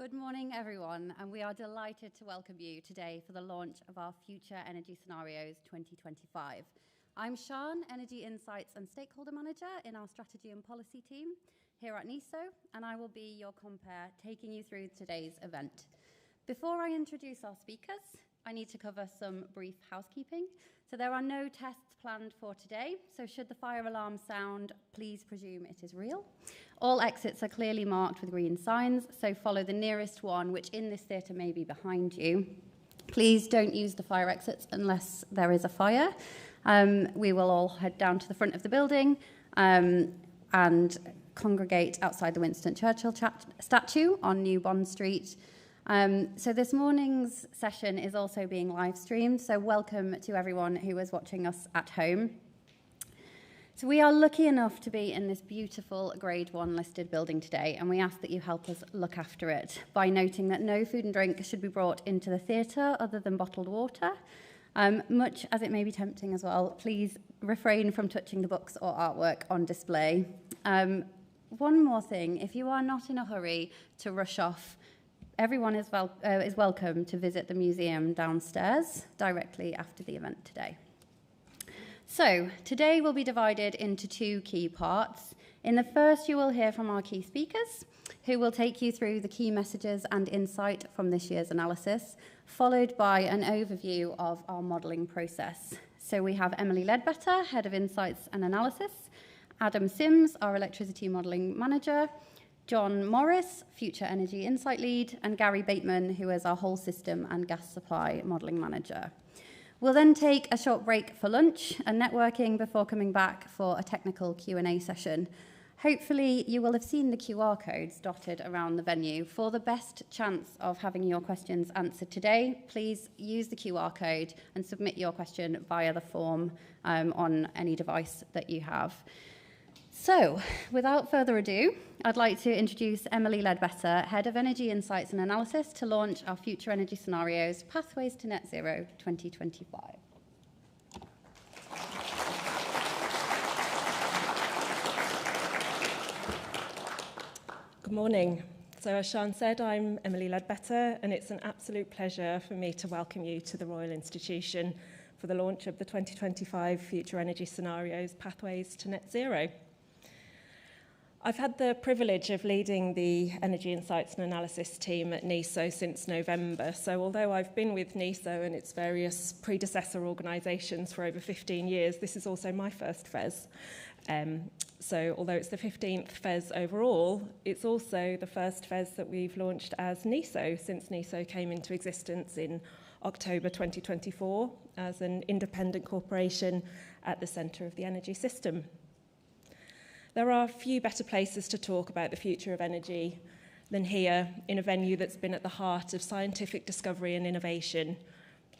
Good morning, everyone, and we are delighted to welcome you today for the launch of our Future Energy Scenarios 2025. I'm Sian, Energy Insights and Stakeholder Manager in our Strategy and Policy team here at NESO, and I will be your compere taking you through today's event. Before I introduce our speakers, I need to cover some brief housekeeping. So there are no tests planned for today, so should the fire alarm sound, please presume it is real. All exits are clearly marked with green signs, so follow the nearest one, which in this theatre may be behind you. Please don't use the fire exits unless there is a fire. We will all head down to the front of the building and congregate outside the Winston Churchill statue on New Bond Street. So this morning's session is also being live streamed, so welcome to everyone who is watching us at home. So we are lucky enough to be in this beautiful Grade 1 listed building today, and we ask that you help us look after it by noting that no food and drink should be brought into the theatre other than bottled water. Much as it may be tempting as well, please refrain from touching the books or artwork on display. One more thing, if you are not in a hurry to rush off, everyone is welcome to visit the museum downstairs directly after the event today. So, today will be divided into two key parts. In the first, you will hear from our key speakers, who will take you through the key messages and insight from this year's analysis, followed by an overview of our modelling process. So we have Emily Ledbetter, Head of Insights and Analysis, Adam Sims, our Electricity Modelling Manager, John Morris, Future Energy Insight Lead, and Gary Bateman, who is our Whole System and Gas Supply Modelling Manager. We'll then take a short break for lunch and networking before coming back for a technical Q&A session. Hopefully, you will have seen the QR codes dotted around the venue. For the best chance of having your questions answered today, please use the QR code and submit your question via the form on any device that you have. So, without further ado, I'd like to introduce Emily Ledbetter, Head of Energy Insights and Analysis, to launch our Future Energy Scenarios, Pathways to Net Zero 2025. Good morning. So as Sian said, I'm Emily Ledbetter, and it's an absolute pleasure for me to welcome you to the Royal Institution for the launch of the 2025 Future Energy Scenarios, Pathways to Net Zero. I've had the privilege of leading the Energy Insights and Analysis team at NESO since November. So although I've been with NESO and its various predecessor organisations for over 15 years, this is also my first FES. So although it's the 15th FES overall, it's also the first FES that we've launched as NESO since NESO came into existence in October 2024 as an independent corporation at the centre of the energy system. There are few better places to talk about the future of energy than here in a venue that's been at the heart of scientific discovery and innovation,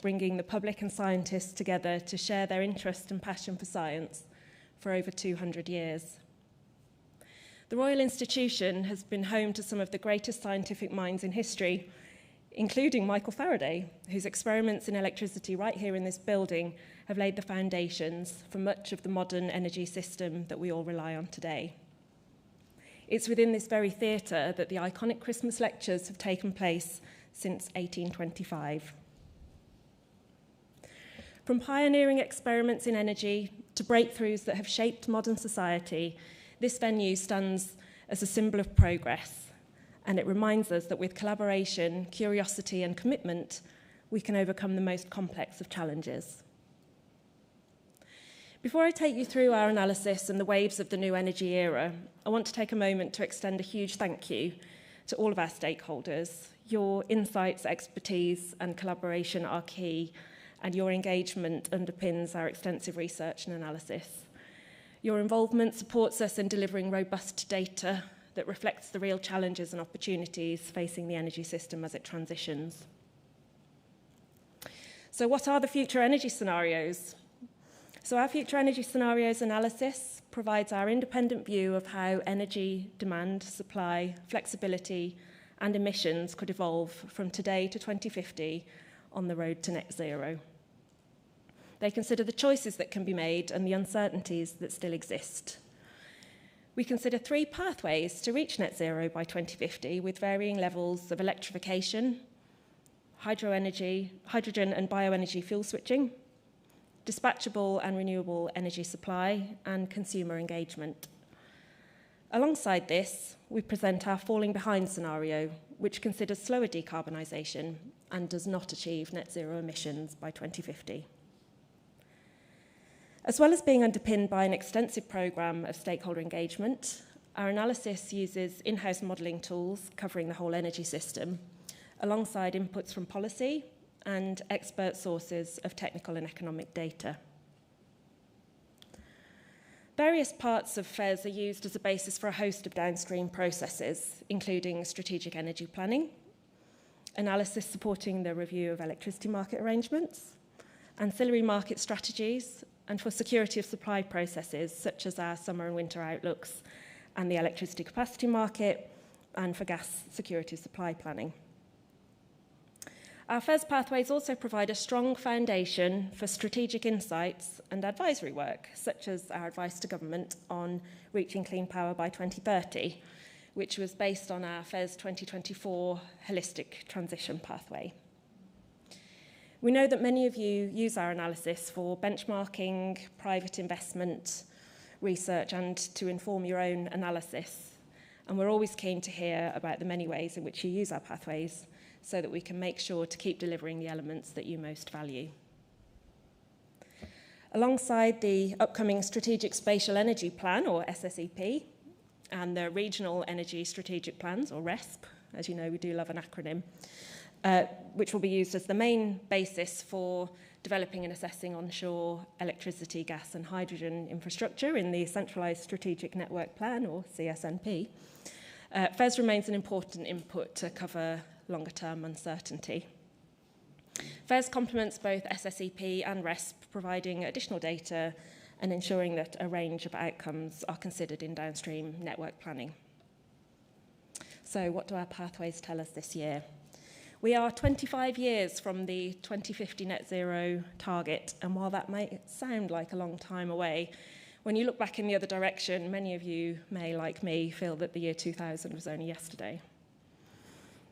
bringing the public and scientists together to share their interest and passion for science for over 200 years. The Royal Institution has been home to some of the greatest scientific minds in history, including Michael Faraday, whose experiments in electricity right here in this building have laid the foundations for much of the modern energy system that we all rely on today. It's within this very theatre that the iconic Christmas lectures have taken place since 1825. From pioneering experiments in energy to breakthroughs that have shaped modern society, this venue stands as a symbol of progress, and it reminds us that with collaboration, curiosity, and commitment, we can overcome the most complex of challenges. Before I take you through our analysis and the waves of the new energy era, I want to take a moment to extend a huge thank you to all of our stakeholders. Your insights, expertise, and collaboration are key, and your engagement underpins our extensive research and analysis. Your involvement supports us in delivering robust data that reflects the real challenges and opportunities facing the energy system as it transitions. So what are the future energy scenarios? So our future energy scenarios analysis provides our independent view of how energy demand, supply, flexibility, and emissions could evolve from today to 2050 on the road to net zero. They consider the choices that can be made and the uncertainties that still exist. We consider 3 pathways to reach net zero by 2050 with varying levels of electrification, hydrogen and bioenergy fuel switching, dispatchable and renewable energy supply, and consumer engagement. Alongside this, we present our falling behind scenario, which considers slower decarbonisation and does not achieve net zero emissions by 2050. As well as being underpinned by an extensive programme of stakeholder engagement, our analysis uses in-house modelling tools covering the whole energy system, alongside inputs from policy and expert sources of technical and economic data. Various parts of FES are used as a basis for a host of downstream processes, including strategic energy planning, analysis supporting the review of electricity market arrangements, ancillary market strategies, and for security of supply processes such as our summer and winter outlooks and the electricity capacity market, and for gas security of supply planning. Our FES pathways also provide a strong foundation for strategic insights and advisory work, such as our advice to government on reaching clean power by 2030, which was based on our FES 2024 holistic transition pathway. We know that many of you use our analysis for benchmarking, private investment, research, and to inform your own analysis. And we're always keen to hear about the many ways in which you use our pathways so that we can make sure to keep delivering the elements that you most value. Alongside the upcoming Strategic Spatial Energy Plan, or SSEP, and the Regional Energy Strategic Plans, or RESP, as you know, we do love an acronym, which will be used as the main basis for developing and assessing onshore electricity, gas and hydrogen infrastructure in the Centralised Strategic Network Plan, or CSNP. FES remains an important input to cover longer-term uncertainty. FES complements both SSEP and RESP, providing additional data and ensuring that a range of outcomes are considered in downstream network planning. So what do our pathways tell us this year? We are 25 years from the 2050 net zero target, and while that may sound like a long time away, when you look back in the other direction, many of you may, like me, feel that the year 2000 was only yesterday.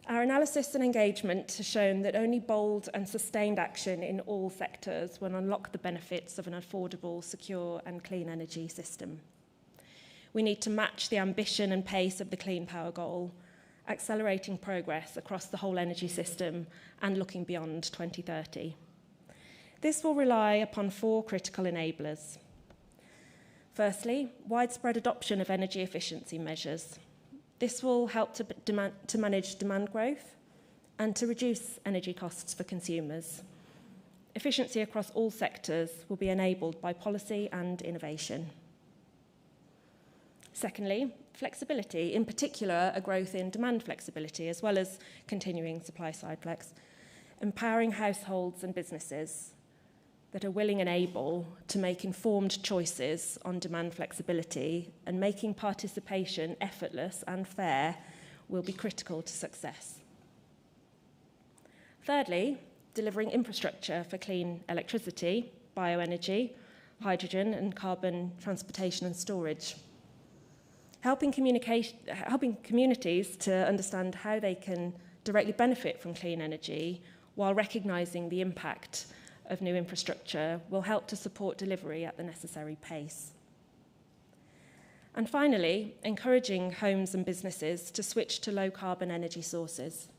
Our analysis and engagement has shown that only bold and sustained action in all sectors will unlock the benefits of an affordable, secure and clean energy system. We need to match the ambition and pace of the clean power goal, accelerating progress across the whole energy system and looking beyond 2030. This will rely upon 4 critical enablers. Firstly, widespread adoption of energy efficiency measures. This will help to manage demand growth and to reduce energy costs for consumers. Efficiency across all sectors will be enabled by policy and innovation. Secondly, flexibility, in particular a growth in demand flexibility as well as continuing supply side flex, empowering households and businesses that are willing and able to make informed choices on demand flexibility, and making participation effortless and fair will be critical to success. Thirdly, delivering infrastructure for clean electricity, bioenergy, hydrogen and carbon transportation and storage. Helping communities to understand how they can directly benefit from clean energy while recognising the impact of new infrastructure will help to support delivery at the necessary pace. And finally, encouraging homes and businesses to switch to low-carbon energy sources,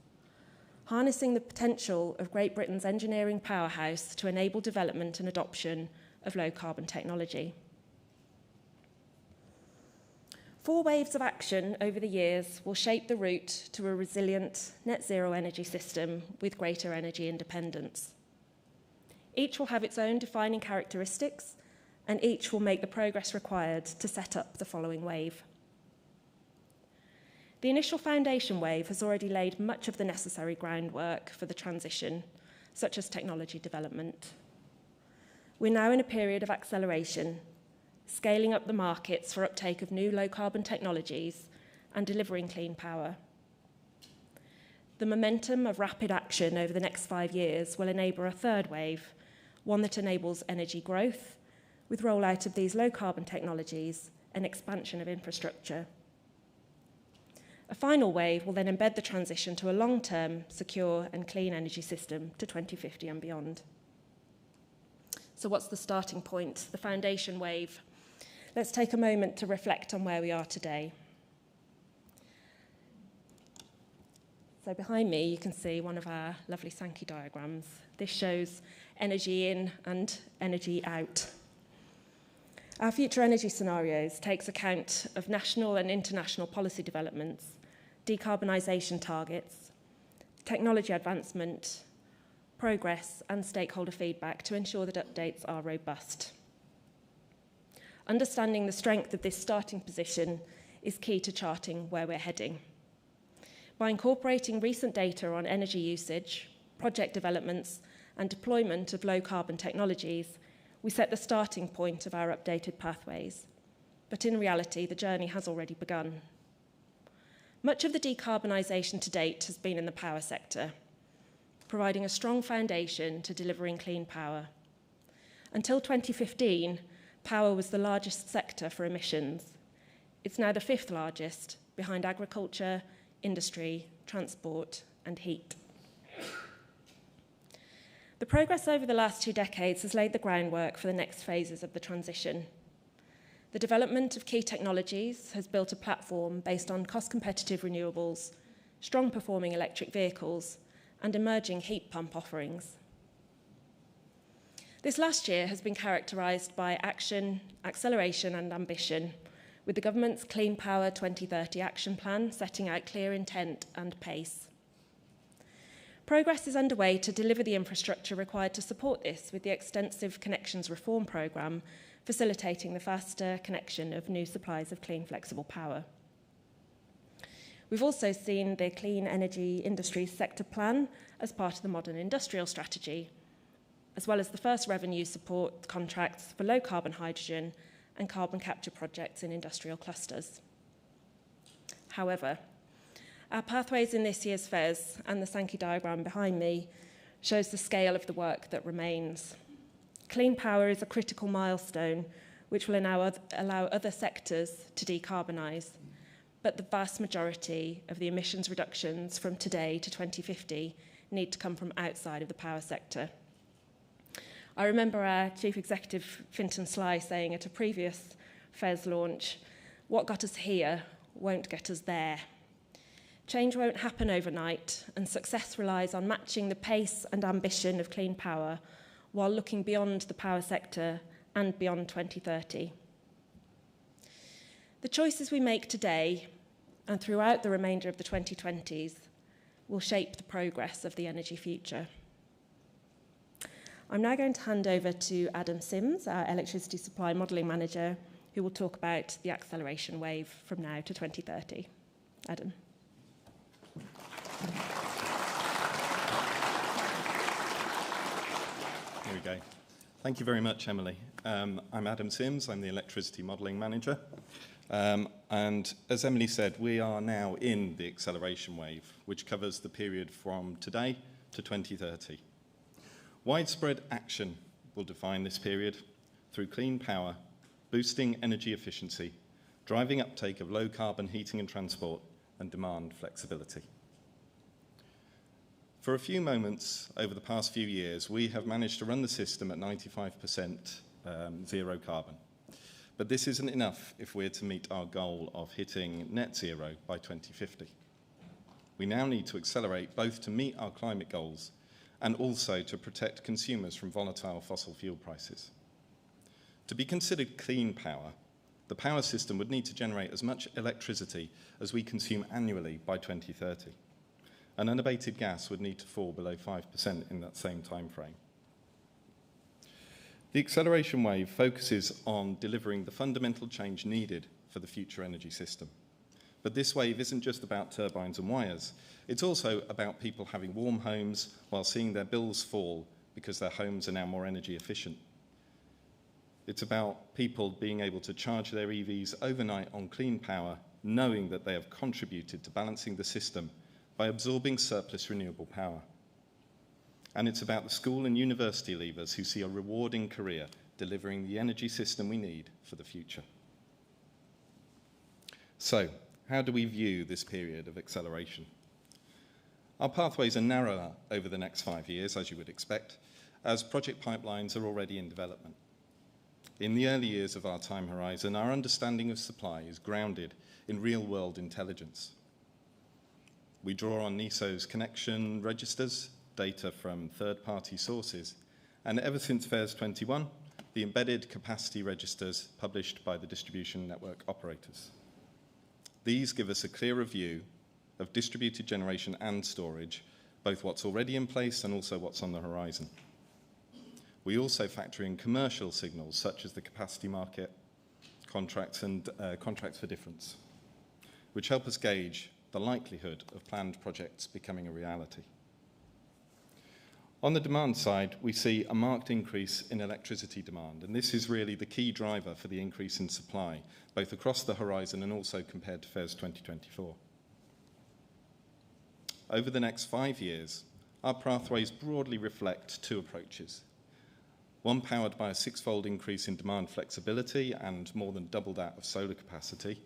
harnessing the potential of Great Britain's engineering powerhouse to enable development and adoption of low-carbon technology. 4 waves of action over the years will shape the route to a resilient net-zero energy system with greater energy independence. Each will have its own defining characteristics, and each will make the progress required to set up the following wave. The initial foundation wave has already laid much of the necessary groundwork for the transition, such as technology development. We're now in a period of acceleration, scaling up the markets for uptake of new low-carbon technologies and delivering clean power. The momentum of rapid action over the next 5 years will enable a third wave, one that enables energy growth, with rollout of these low-carbon technologies and expansion of infrastructure. A final wave will then embed the transition to a long-term, secure and clean energy system to 2050 and beyond. So what's the starting point, the foundation wave? Let's take a moment to reflect on where we are today. So behind me, you can see one of our lovely Sankey diagrams. This shows energy in and energy out. Our future energy scenarios takes account of national and international policy developments, decarbonisation targets, technology advancement, progress and stakeholder feedback to ensure that updates are robust. Understanding the strength of this starting position is key to charting where we're heading. By incorporating recent data on energy usage, project developments and deployment of low-carbon technologies, we set the starting point of our updated pathways. But in reality, the journey has already begun. Much of the decarbonisation to date has been in the power sector, providing a strong foundation to delivering clean power. Until 2015, power was the largest sector for emissions. It's now the 5th largest, behind agriculture, industry, transport, and heat. The progress over the last 2 decades has laid the groundwork for the next phases of the transition. The development of key technologies has built a platform based on cost-competitive renewables, strong-performing electric vehicles, and emerging heat pump offerings. This last year has been characterised by action, acceleration, and ambition, with the government's Clean Power 2030 action plan setting out clear intent and pace. Progress is underway to deliver the infrastructure required to support this, with the extensive Connections Reform Programme facilitating the faster connection of new supplies of clean, flexible power. We've also seen the Clean Energy Industry Sector Plan as part of the Modern Industrial Strategy, as well as the first revenue support contracts for low-carbon hydrogen and carbon capture projects in industrial clusters. However, our pathways in this year's FES and the Sankey diagram behind me shows the scale of the work that remains. Clean power is a critical milestone which will allow other sectors to decarbonise, but the vast majority of the emissions reductions from today to 2050 need to come from outside of the power sector. I remember our Chief Executive, Fintan Sly, saying at a previous FES launch, "What got us here won't get us there." Change won't happen overnight, and success relies on matching the pace and ambition of clean power while looking beyond the power sector and beyond 2030. The choices we make today and throughout the remainder of the 2020s will shape the progress of the energy future. I'm now going to hand over to Adam Sims, our Electricity Supply Modelling Manager, who will talk about the acceleration wave from now to 2030. Adam. There we go. Thank you very much, Emily. I'm Adam Sims. I'm the Electricity Modelling Manager. And as Emily said, we are now in the acceleration wave, which covers the period from today to 2030. Widespread action will define this period through clean power, boosting energy efficiency, driving uptake of low-carbon heating and transport, and demand flexibility. For a few moments over the past few years, we have managed to run the system at 95% zero carbon. But this isn't enough if we're to meet our goal of hitting net zero by 2050. We now need to accelerate both to meet our climate goals and also to protect consumers from volatile fossil fuel prices. To be considered clean power, the power system would need to generate as much electricity as we consume annually by 2030. And unabated gas would need to fall below 5% in that same time frame. The acceleration wave focuses on delivering the fundamental change needed for the future energy system. But this wave isn't just about turbines and wires. It's also about people having warm homes while seeing their bills fall because their homes are now more energy efficient. It's about people being able to charge their EVs overnight on clean power, knowing that they have contributed to balancing the system by absorbing surplus renewable power. And it's about the school and university leavers who see a rewarding career delivering the energy system we need for the future. So, how do we view this period of acceleration? Our pathways are narrower over the next 5 years, as you would expect, as project pipelines are already in development. In the early years of our time horizon, our understanding of supply is grounded in real-world intelligence. We draw on NESO's connection registers, data from third-party sources, and ever since FES 21, the embedded capacity registers published by the distribution network operators. These give us a clearer view of distributed generation and storage, both what's already in place and also what's on the horizon. We also factor in commercial signals such as the capacity market contracts and contracts for difference, which help us gauge the likelihood of planned projects becoming a reality. On the demand side, we see a marked increase in electricity demand, and this is really the key driver for the increase in supply, both across the horizon and also compared to FES 2024. Over the next 5 years, our pathways broadly reflect two approaches. One powered by a 6-fold increase in demand flexibility and more than double that of solar capacity,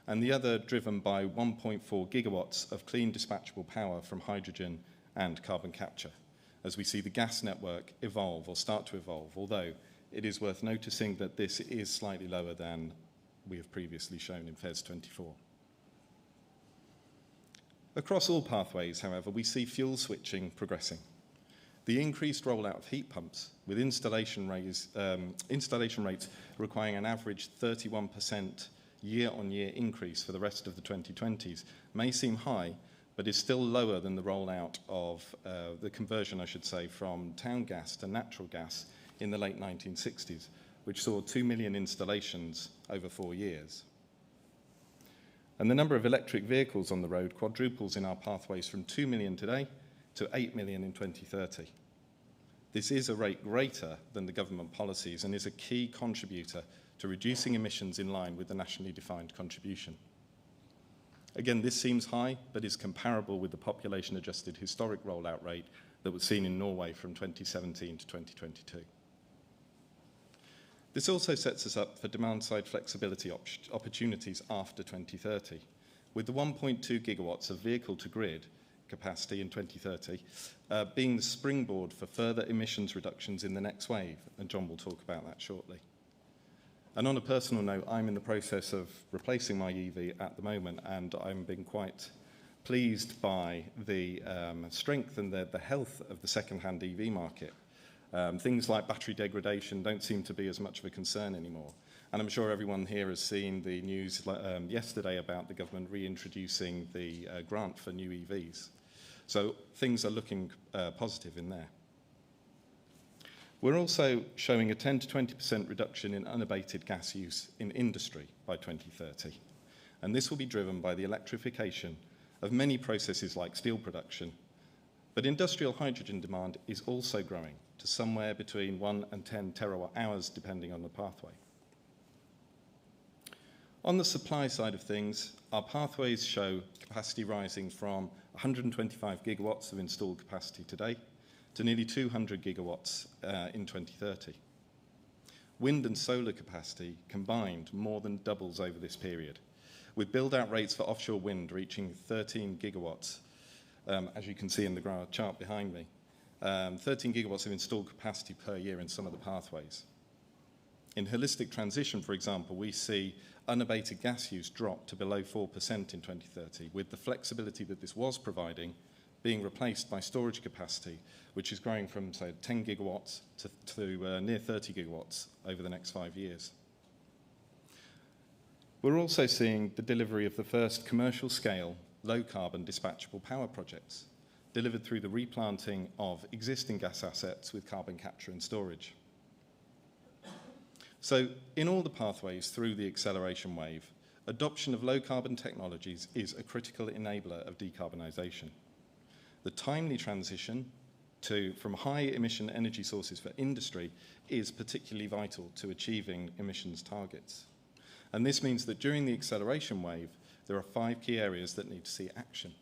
and the other driven by 1.4 gigawatts of clean dispatchable power from hydrogen and carbon capture, as we see the gas network evolve or start to evolve, although it is worth noticing that this is slightly lower than we have previously shown in FES 24. Across all pathways, however, we see fuel switching progressing. The increased rollout of heat pumps, with installation rates requiring an average 31% year-on-year increase for the rest of the 2020s, may seem high, but is still lower than the rollout of the conversion, I should say, from town gas to natural gas in the late 1960s, which saw 2 million installations over 4 years. And the number of electric vehicles on the road quadruples in our pathways from 2 million today to 8 million in 2030. This is a rate greater than the government policies and is a key contributor to reducing emissions in line with the nationally defined contribution. Again, this seems high, but is comparable with the population-adjusted historic rollout rate that was seen in Norway from 2017 to 2022. This also sets us up for demand-side flexibility opportunities after 2030, with the 1.2 gigawatts of vehicle-to-grid capacity in 2030 being the springboard for further emissions reductions in the next wave, and John will talk about that shortly. And on a personal note, I'm in the process of replacing my EV at the moment, and I'm being quite pleased by the strength and the health of the second-hand EV market. Things like battery degradation don't seem to be as much of a concern anymore. And I'm sure everyone here has seen the news yesterday about the government reintroducing the grant for new EVs. So things are looking positive in there. We're also showing a 10 to 20% reduction in unabated gas use in industry by 2030. And this will be driven by the electrification of many processes like steel production. But industrial hydrogen demand is also growing to somewhere between 1 and 10 terawatt hours, depending on the pathway. On the supply side of things, our pathways show capacity rising from 125 gigawatts of installed capacity today to nearly 200 gigawatts in 2030. Wind and solar capacity combined more than doubles over this period, with build-out rates for offshore wind reaching 13 gigawatts, as you can see in the chart behind me. 13 gigawatts of installed capacity per year in some of the pathways. In holistic transition, for example, we see unabated gas use drop to below 4% in 2030, with the flexibility that this was providing being replaced by storage capacity, which is growing from, say, 10 gigawatts to near 30 gigawatts over the next 5 years. We're also seeing the delivery of the first commercial-scale, low-carbon dispatchable power projects, delivered through the replanting of existing gas assets with carbon capture and storage. So, in all the pathways through the acceleration wave, adoption of low-carbon technologies is a critical enabler of decarbonisation. The timely transition from high-emission energy sources for industry is particularly vital to achieving emissions targets. And this means that during the acceleration wave, there are 5 key areas that need to see action.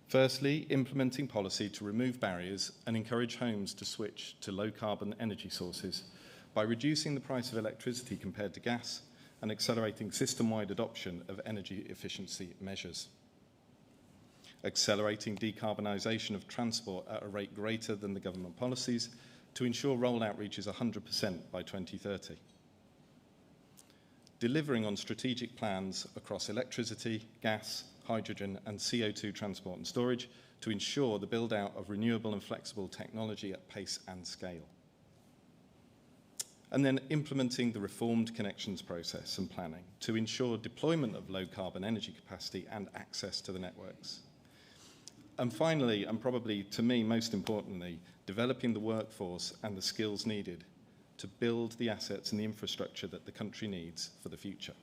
Firstly, implementing policy to remove barriers and encourage homes to switch to low-carbon energy sources by reducing the price of electricity compared to gas and accelerating system-wide adoption of energy efficiency measures. Accelerating decarbonisation of transport at a rate greater than the government policies to ensure rollout reaches 100% by 2030. Delivering on strategic plans across electricity, gas, hydrogen and CO2 transport and storage to ensure the build-out of renewable and flexible technology at pace and scale. And then implementing the reformed connections process and planning to ensure deployment of low-carbon energy capacity and access to the networks. And finally, and probably to me most importantly, developing the workforce and the skills needed to build the assets and the infrastructure that the country needs for the future.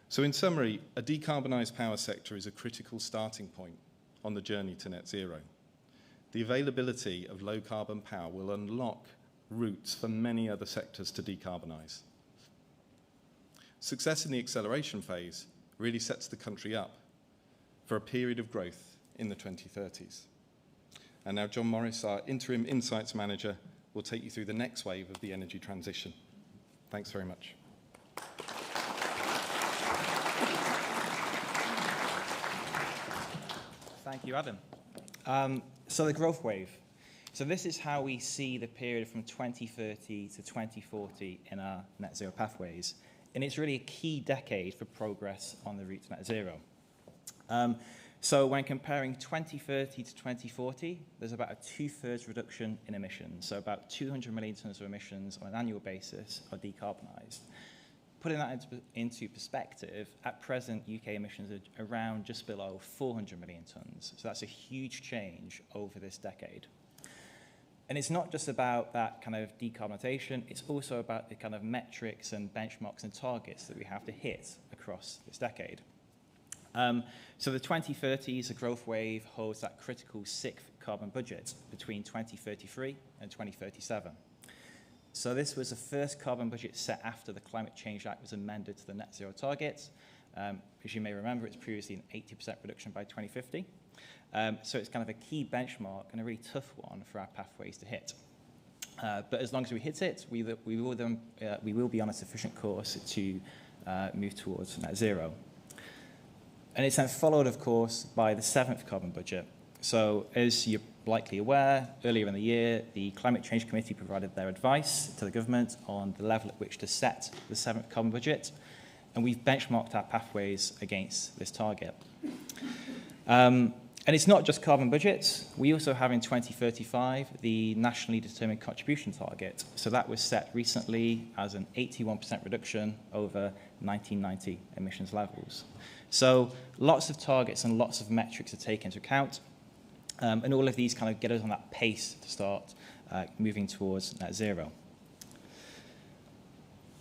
So in summary, a decarbonised power sector is a critical starting point on the journey to net zero. The availability of low-carbon power will unlock routes for many other sectors to decarbonise. Success in the acceleration phase really sets the country up for a period of growth in the 2030s. And now John Morris, our Interim Insights Manager, will take you through the next wave of the energy transition. Thanks very much. Thank you, Adam. So the growth wave. So this is how we see the period from 2030 to 2040 in our net zero pathways. And it's really a key decade for progress on the route to net zero. So when comparing 2030 to 2040, there's about a 2/3 reduction in emissions. So about 200 million tonnes of emissions on an annual basis are decarbonised. Putting that into perspective, at present, UK emissions are around just below 400 million tonnes. So that's a huge change over this decade. And it's not just about that kind of decarbonisation, it's also about the kind of metrics and benchmarks and targets that we have to hit across this decade. So the 2030s, the growth wave holds that critical sixth carbon budget between 2033 and 2037. So this was the first carbon budget set after the Climate Change Act was amended to the net zero targets. As you may remember, it's previously an 80% reduction by 2050. So it's kind of a key benchmark and a really tough one for our pathways to hit. But as long as we hit it, we will be on a sufficient course to move towards net zero. And it's then followed, of course, by the seventh carbon budget. So as you're likely aware, earlier in the year, the Climate Change Committee provided their advice to the government on the level at which to set the seventh carbon budget. And we've benchmarked our pathways against this target. And it's not just carbon budgets. We also have in 2035 the nationally determined contribution target. So that was set recently as an 81% reduction over 1990 emissions levels. So lots of targets and lots of metrics are taken into account. And all of these kind of get us on that pace to start moving towards net zero.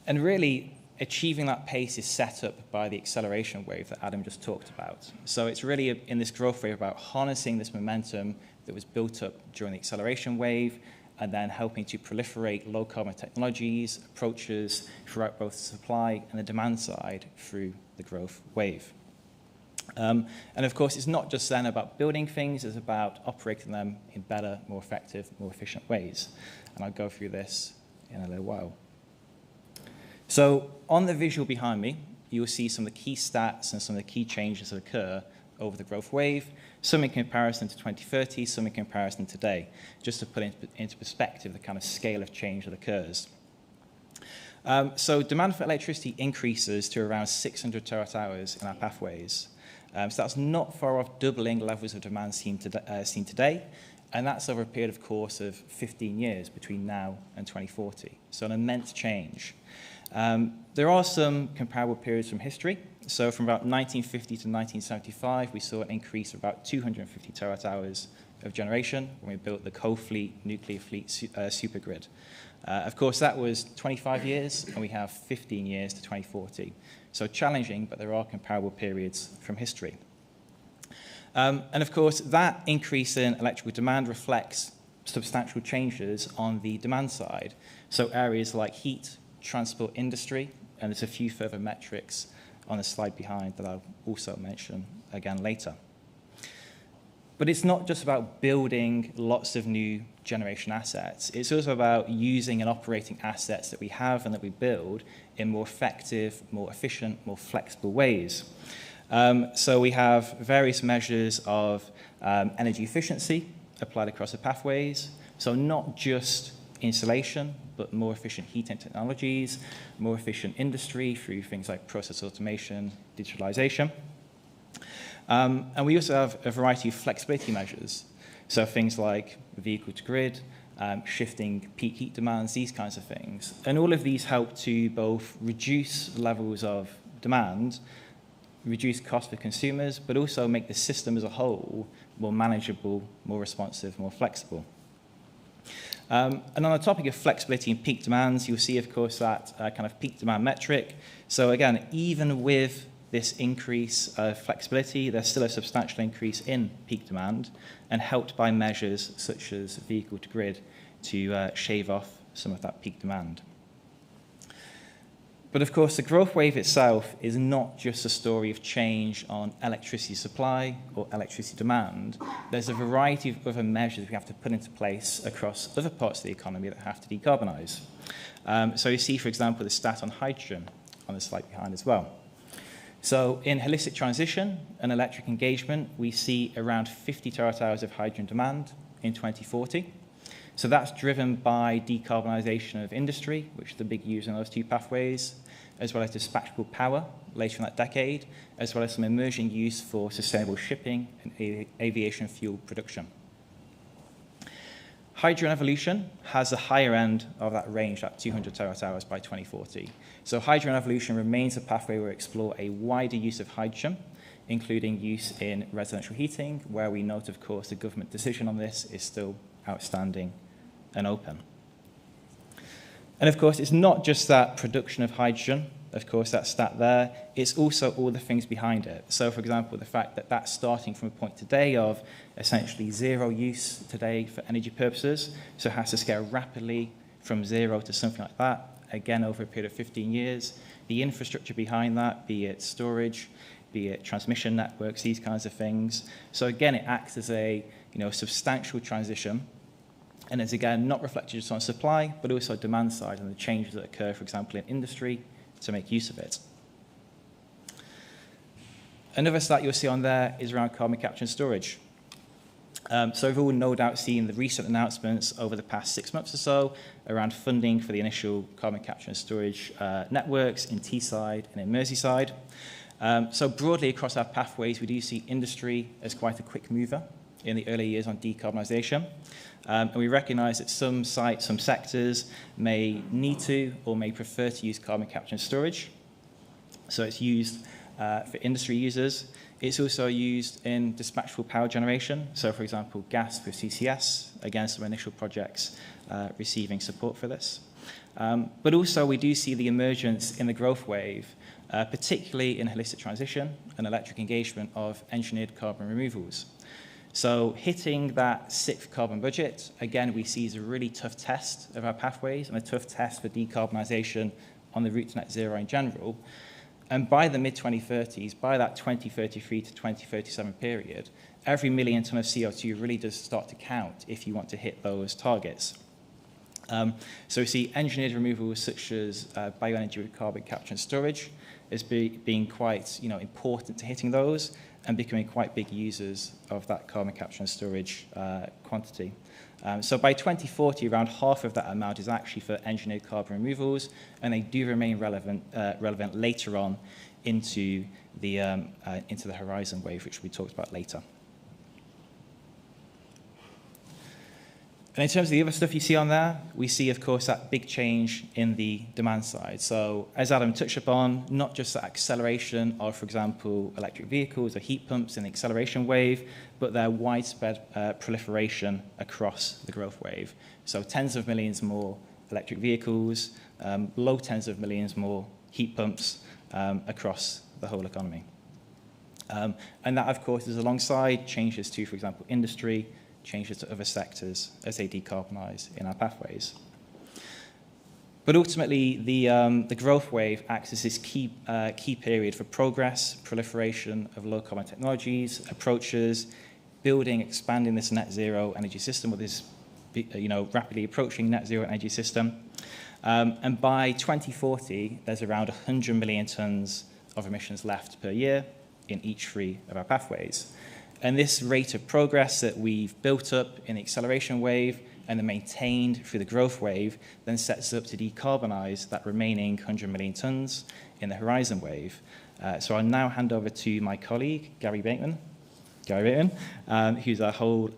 And really, achieving that pace is set up by the acceleration wave that Adam just talked about. So it's really in this growth wave about harnessing this momentum that was built up during the acceleration wave and then helping to proliferate low carbon technologies, approaches throughout both the supply and the demand side through the growth wave. And of course, it's not just then about building things, it's about operating them in better, more effective, more efficient ways. And I'll go through this in a little while. So on the visual behind me, you'll see some of the key stats and some of the key changes that occur over the growth wave, some in comparison to 2030, some in comparison to today, just to put into perspective the kind of scale of change that occurs. So demand for electricity increases to around 600 terawatt-hours in our pathways. So that's not far off doubling levels of demand seen today, and that's over a period, of course, of 15 years between now and 2040. So an immense change. There are some comparable periods from history. So from about 1950 to 1975, we saw an increase of about 250 terawatt-hours of generation when we built the coal fleet, nuclear fleet supergrid. Of course, that was 25 years, and we have 15 years to 2040. So challenging, but there are comparable periods from history. And of course, that increase in electrical demand reflects substantial changes on the demand side. So areas like heat, transport industry, and there's a few further metrics on the slide behind that I'll also mention again later. But it's not just about building lots of new generation assets. It's also about using and operating assets that we have and that we build in more effective, more efficient, more flexible ways. So we have various measures of energy efficiency applied across the pathways. So not just insulation, but more efficient heating technologies, more efficient industry through things like process automation, digitalization. And we also have a variety of flexibility measures. So things like vehicle to grid, shifting peak heat demands, these kinds of things. And all of these help to both reduce levels of demand, reduce costs for consumers, but also make the system as a whole more manageable, more responsive, more flexible. And on the topic of flexibility and peak demands, you'll see, of course, that kind of peak demand metric. So again, even with this increase of flexibility, there's still a substantial increase in peak demand, and helped by measures such as vehicle to grid to shave off some of that peak demand. But of course, the growth wave itself is not just a story of change on electricity supply or electricity demand. There's a variety of other measures we have to put into place across other parts of the economy that have to decarbonise. So you see, for example, the stat on hydrogen on the slide behind as well. So in holistic transition and electric engagement, we see around 50 terawatt-hours of hydrogen demand in 2040. So that's driven by decarbonisation of industry, which is the big user in those two pathways, as well as dispatchable power later in that decade, as well as some emerging use for sustainable shipping and aviation fuel production. Hydrogen evolution has the higher end of that range at 200 terawatt-hours by 2040. So hydrogen evolution remains a pathway where we explore a wider use of hydrogen, including use in residential heating, where we note, of course, the government decision on this is still outstanding and open. And of course, it's not just that production of hydrogen, of course, that stat there, it's also all the things behind it. So, for example, the fact that that's starting from a point today of essentially zero use today for energy purposes, so it has to scale rapidly from zero to something like that, again, over a period of 15 years. The infrastructure behind that, be it storage, be it transmission networks, these kinds of things. So again, it acts as a substantial transition. And it's, again, not reflected just on supply, but also demand side and the changes that occur, for example, in industry to make use of it. Another stat you'll see on there is around carbon capture and storage. So we've all no doubt seen the recent announcements over the past 6 months or so around funding for the initial carbon capture and storage networks in Teesside and in Merseyside. So broadly across our pathways, we do see industry as quite a quick mover in the early years on decarbonisation. And we recognise that some sites, some sectors may need to or may prefer to use carbon capture and storage. So it's used for industry users. It's also used in dispatchable power generation. So, for example, gas for CCS, again, some initial projects receiving support for this. But also we do see the emergence in the growth wave, particularly in holistic transition and electric engagement of engineered carbon removals. So hitting that 6th carbon budget, again, we see as a really tough test of our pathways and a tough test for decarbonisation on the route to net zero in general. And by the mid-2030s, by that 2033 to 2037 period, every million tonne of CO2 really does start to count if you want to hit those targets. So we see engineered removals such as bioenergy with carbon capture and storage as being quite important to hitting those and becoming quite big users of that carbon capture and storage quantity. So by 2040, around half of that amount is actually for engineered carbon removals, and they do remain relevant later on into the horizon wave, which we talked about later. And in terms of the other stuff you see on there, we see, of course, that big change in the demand side. So as Adam touched upon, not just the acceleration of, for example, electric vehicles or heat pumps in the acceleration wave, but their widespread proliferation across the growth wave. So tens of millions more electric vehicles, low tens of millions more heat pumps across the whole economy. And that, of course, is alongside changes to, for example, industry, changes to other sectors as they decarbonise in our pathways. But ultimately, the growth wave acts as this key period for progress, proliferation of low-carbon technologies, approaches, building, expanding this net zero energy system, or this rapidly approaching net zero energy system. And by 2040, there's around 100 million tonnes of emissions left per year in each three of our pathways. And this rate of progress that we've built up in the acceleration wave and then maintained through the growth wave then sets us up to decarbonise that remaining 100 million tonnes in the horizon wave. So I'll now hand over to my colleague, Gary Bateman, who's our whole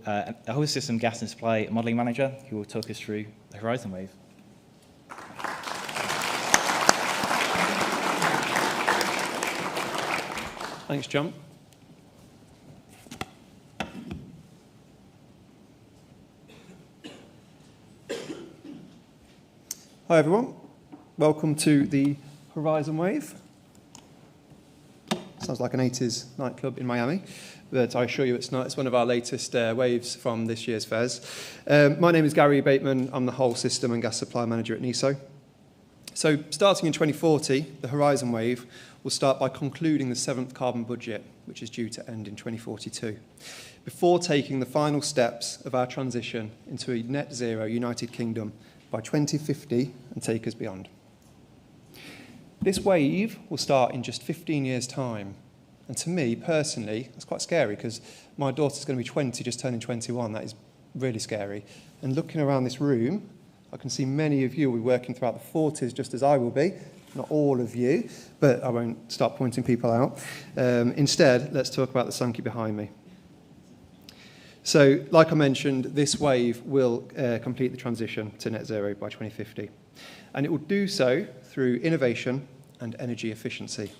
system gas and supply modelling manager, who will talk us through the horizon wave. Thanks, John. Hi, everyone. Welcome to the Horizon Wave. Sounds like an 80s nightclub in Miami, but I assure you it's not. It's one of our latest waves from this year's FES. My name is Gary Bateman. I'm the whole system and gas supply manager at NESO. So starting in 2040, the Horizon Wave will start by concluding the 7th carbon budget, which is due to end in 2042, before taking the final steps of our transition into a net zero United Kingdom by 2050 and take us beyond. This wave will start in just 15 years' time. And to me, personally, that's quite scary because my daughter's going to be 20, just turning 21. That is really scary. And looking around this room, I can see many of you will be working throughout the 40s, just as I will be. Not all of you, but I won't start pointing people out. Instead, let's talk about the Sankey behind me. So, like I mentioned, this wave will complete the transition to net zero by 2050. And it will do so through innovation and energy efficiency.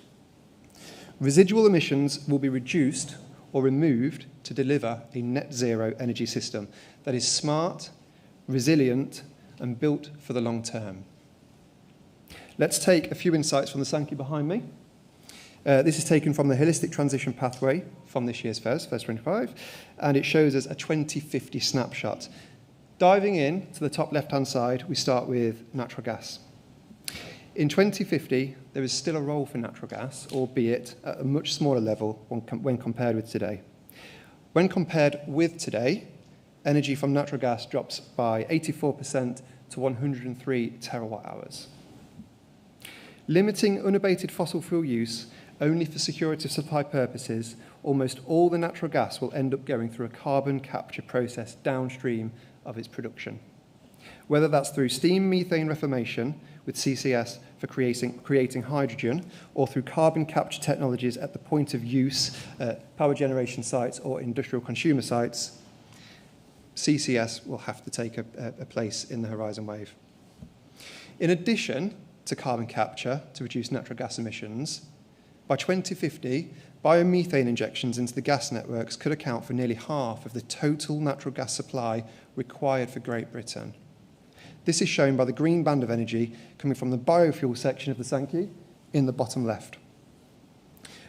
Residual emissions will be reduced or removed to deliver a net zero energy system that is smart, resilient, and built for the long term. Let's take a few insights from the Sankey behind me. This is taken from the Holistic Transition Pathway from this year's FES 25, and it shows us a 2050 snapshot. Diving in to the top left-hand side, we start with natural gas. In 2050, there is still a role for natural gas, albeit at a much smaller level when compared with today. When compared with today, energy from natural gas drops by 84% to 103 terawatt hours. Limiting unabated fossil fuel use only for security of supply purposes, almost all the natural gas will end up going through a carbon capture process downstream of its production. Whether that's through steam methane reformation with CCS for creating hydrogen, or through carbon capture technologies at the point of use at power generation sites or industrial consumer sites, CCS will have to take a place in the Horizon Wave. In addition to carbon capture to reduce natural gas emissions, by 2050, biomethane injections into the gas networks could account for nearly half of the total natural gas supply required for Great Britain. This is shown by the green band of energy coming from the biofuel section of the Sankey in the bottom left.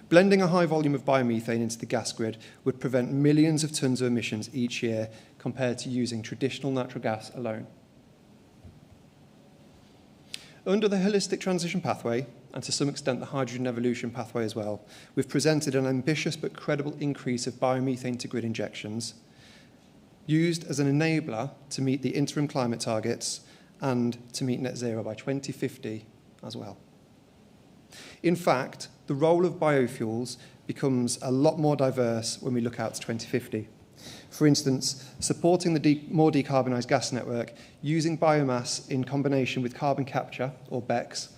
Blending a high volume of biomethane into the gas grid would prevent millions of tonnes of emissions each year compared to using traditional natural gas alone. Under the Holistic Transition Pathway, and to some extent the Hydrogen Evolution Pathway as well, we've presented an ambitious but credible increase of biomethane to grid injections, used as an enabler to meet the interim climate targets and to meet net zero by 2050 as well. In fact, the role of biofuels becomes a lot more diverse when we look out to 2050. For instance, supporting the more decarbonised gas network, using biomass in combination with carbon capture, or BECCS,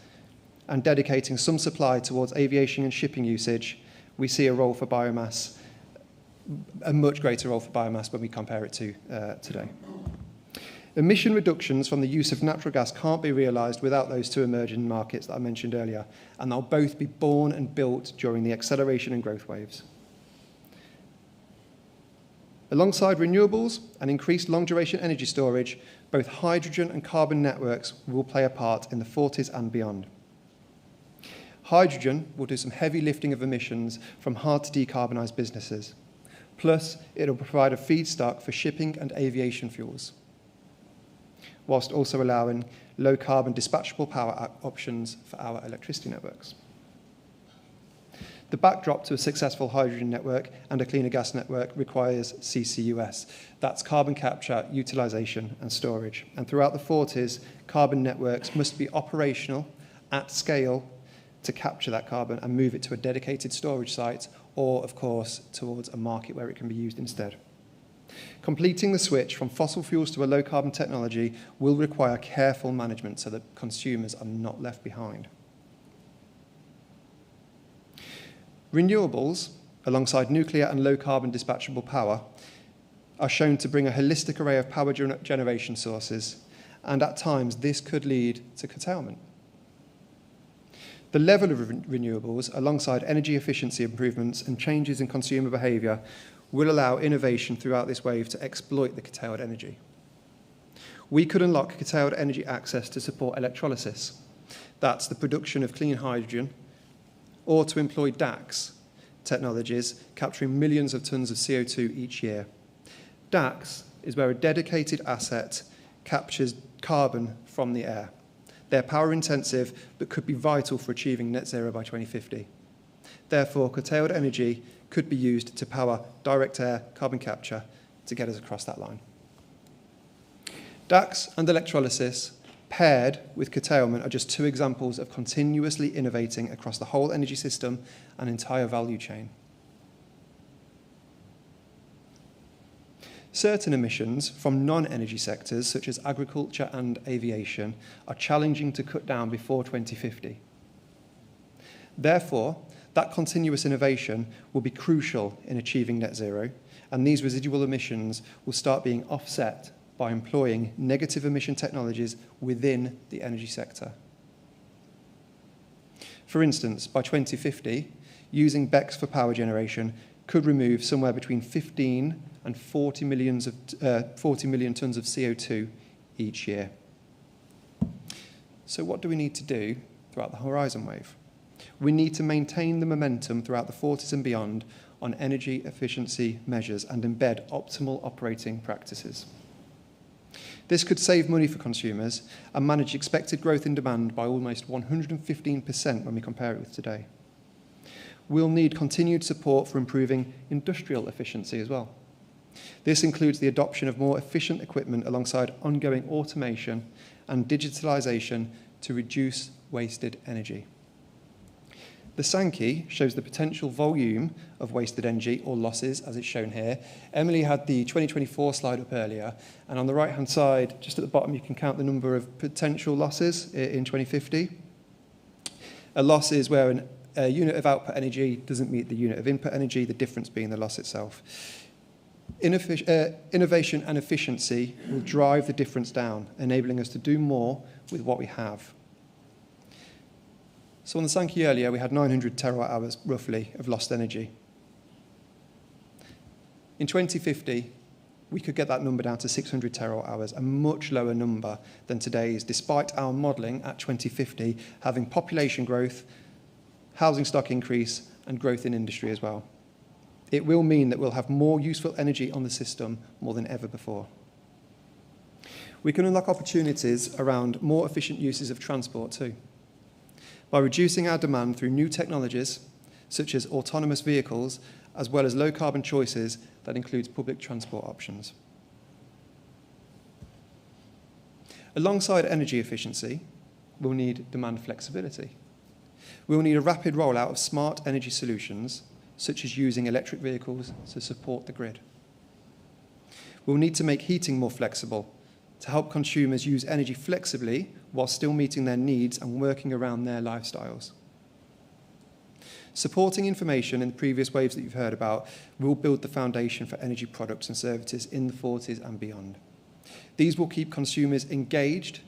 and dedicating some supply towards aviation and shipping usage, we see a role for biomass, a much greater role for biomass when we compare it to today. Emission reductions from the use of natural gas can't be realised without those two emerging markets that I mentioned earlier, and they'll both be born and built during the acceleration and growth waves. Alongside renewables and increased long-duration energy storage, both hydrogen and carbon networks will play a part in the 40s and beyond. Hydrogen will do some heavy lifting of emissions from hard-to-decarbonise businesses. Plus, it will provide a feedstock for shipping and aviation fuels, whilst also allowing low-carbon dispatchable power options for our electricity networks. The backdrop to a successful hydrogen network and a cleaner gas network requires CCUS. That's carbon capture, utilisation and storage. And throughout the 40s, carbon networks must be operational at scale to capture that carbon and move it to a dedicated storage site or, of course, towards a market where it can be used instead. Completing the switch from fossil fuels to a low-carbon technology will require careful management so that consumers are not left behind. Renewables, alongside nuclear and low-carbon dispatchable power, are shown to bring a holistic array of power generation sources, and at times this could lead to curtailment. The level of renewables, alongside energy efficiency improvements and changes in consumer behaviour, will allow innovation throughout this wave to exploit the curtailed energy. We could unlock curtailed energy access to support electrolysis. That's the production of clean hydrogen, or to employ DACs technologies, capturing millions of tonnes of CO2 each year. DACs is where a dedicated asset captures carbon from the air. They're power intensive, but could be vital for achieving net zero by 2050. Therefore, curtailed energy could be used to power direct air carbon capture to get us across that line. DACs and electrolysis paired with curtailment are just two examples of continuously innovating across the whole energy system and entire value chain. Certain emissions from non-energy sectors, such as agriculture and aviation, are challenging to cut down before 2050. Therefore, that continuous innovation will be crucial in achieving net zero, and these residual emissions will start being offset by employing negative emission technologies within the energy sector. For instance, by 2050, using BECCS for power generation could remove somewhere between 15 and 40 million tonnes of CO2 each year. So what do we need to do throughout the horizon wave? We need to maintain the momentum throughout the 40s and beyond on energy efficiency measures and embed optimal operating practices. This could save money for consumers and manage expected growth in demand by almost 115% when we compare it with today. We'll need continued support for improving industrial efficiency as well. This includes the adoption of more efficient equipment alongside ongoing automation and digitalisation to reduce wasted energy. The Sankey shows the potential volume of wasted energy, or losses, as it's shown here. Emily had the 2024 slide up earlier, and on the right-hand side, just at the bottom, you can count the number of potential losses in 2050. A loss is where a unit of output energy doesn't meet the unit of input energy, the difference being the loss itself. Innovation and efficiency will drive the difference down, enabling us to do more with what we have. So on the Sankey earlier, we had 900 terawatt hours, roughly, of lost energy. In 2050, we could get that number down to 600 terawatt hours, a much lower number than today's, despite our modelling at 2050 having population growth, housing stock increase, and growth in industry as well. It will mean that we'll have more useful energy on the system more than ever before. We can unlock opportunities around more efficient uses of transport too, by reducing our demand through new technologies, such as autonomous vehicles, as well as low-carbon choices that includes public transport options. Alongside energy efficiency, we'll need demand flexibility. We'll need a rapid rollout of smart energy solutions, such as using electric vehicles to support the grid. We'll need to make heating more flexible to help consumers use energy flexibly while still meeting their needs and working around their lifestyles. Supporting information in the previous waves that you've heard about will build the foundation for energy products and services in the 40s and beyond. These will keep consumers engaged,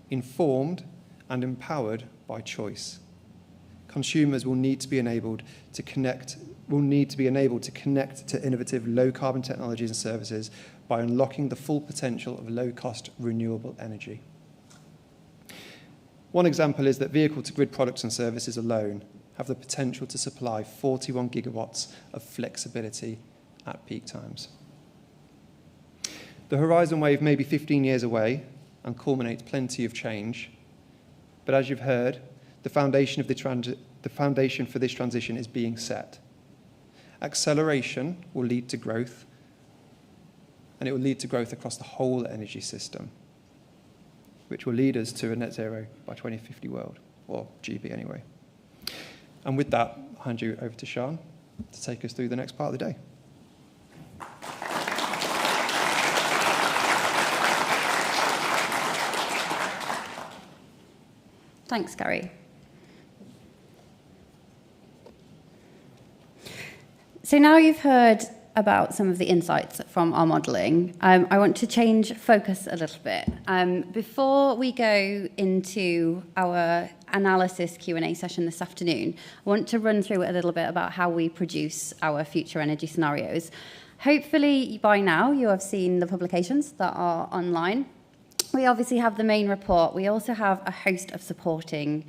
informed, and empowered by choice. Consumers will need to be enabled to connect to innovative low-carbon technologies and services by unlocking the full potential of low-cost renewable energy. One example is that vehicle-to-grid products and services alone have the potential to supply 41 gigawatts of flexibility at peak times. The horizon wave may be 15 years away and culminates plenty of change, but as you've heard, the foundation of the the foundation for this transition is being set. Acceleration will lead to growth, and it will lead to growth across the whole energy system, which will lead us to a net zero by 2050 world, or GB anyway. And with that, I'll hand you over to Sean to take us through the next part of the day. Thanks, Gary. So now you've heard about some of the insights from our modelling. I want to change focus a little bit. Before we go into our analysis Q&A session this afternoon, I want to run through a little bit about how we produce our future energy scenarios. Hopefully by now you have seen the publications that are online. We obviously have the main report. We also have a host of supporting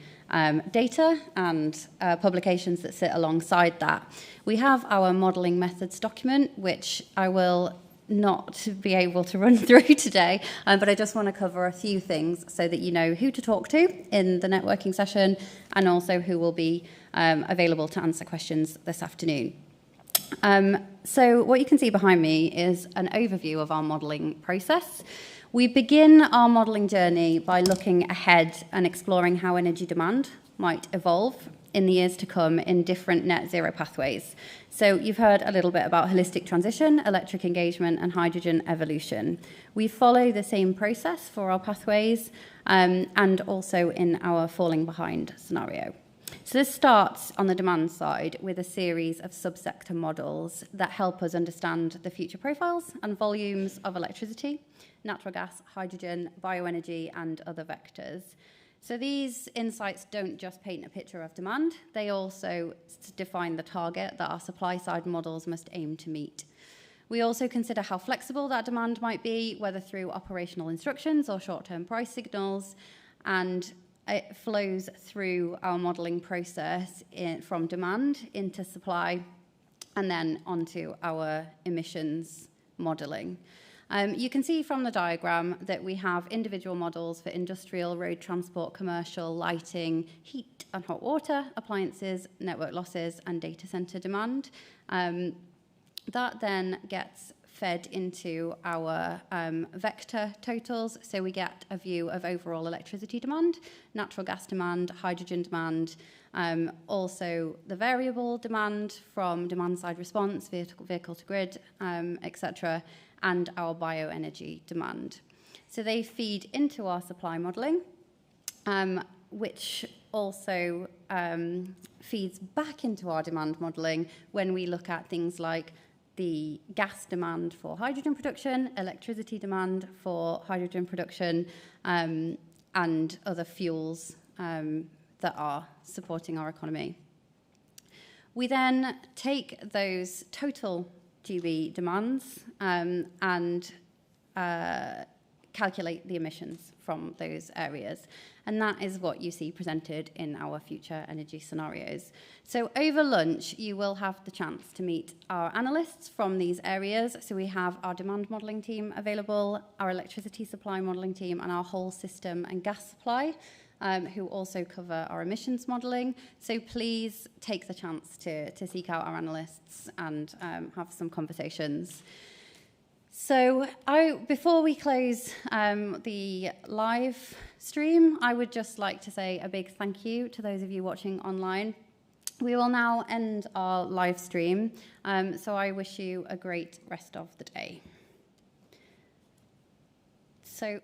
data and publications that sit alongside that. We have our modelling methods document, which I will not be able to run through today, but I just want to cover a few things so that you know who to talk to in the networking session and also who will be available to answer questions this afternoon. So what you can see behind me is an overview of our modelling process. We begin our modelling journey by looking ahead and exploring how energy demand might evolve in the years to come in different net zero pathways. So you've heard a little bit about holistic transition, electric engagement, and hydrogen evolution. We follow the same process for our pathways and also in our falling behind scenario. So this starts on the demand side with a series of subsector models that help us understand the future profiles and volumes of electricity, natural gas, hydrogen, bioenergy, and other vectors. So these insights don't just paint a picture of demand, they also define the target that our supply-side models must aim to meet. We also consider how flexible that demand might be, whether through operational instructions or short-term price signals, and it flows through our modelling process from demand into supply and then onto our emissions modelling. You can see from the diagram that we have individual models for industrial, road transport, commercial, lighting, heat and hot water, appliances, network losses, and data centre demand. That then gets fed into our vector totals, so we get a view of overall electricity demand, natural gas demand, hydrogen demand, also the variable demand from demand-side response, vehicle to grid, etc., and our bioenergy demand. So they feed into our supply modelling, which also feeds back into our demand modelling when we look at things like the gas demand for hydrogen production, electricity demand for hydrogen production, and other fuels that are supporting our economy. We then take those total GB demands and calculate the emissions from those areas. And that is what you see presented in our future energy scenarios. So over lunch, you will have the chance to meet our analysts from these areas. So we have our demand modelling team available, our electricity supply modelling team, and our whole system and gas supply, who also cover our emissions modelling. So please take the chance to seek out our analysts and have some conversations. So before we close the live stream, I would just like to say a big thank you to those of you watching online. We will now end our live stream, so I wish you a great rest of the day. So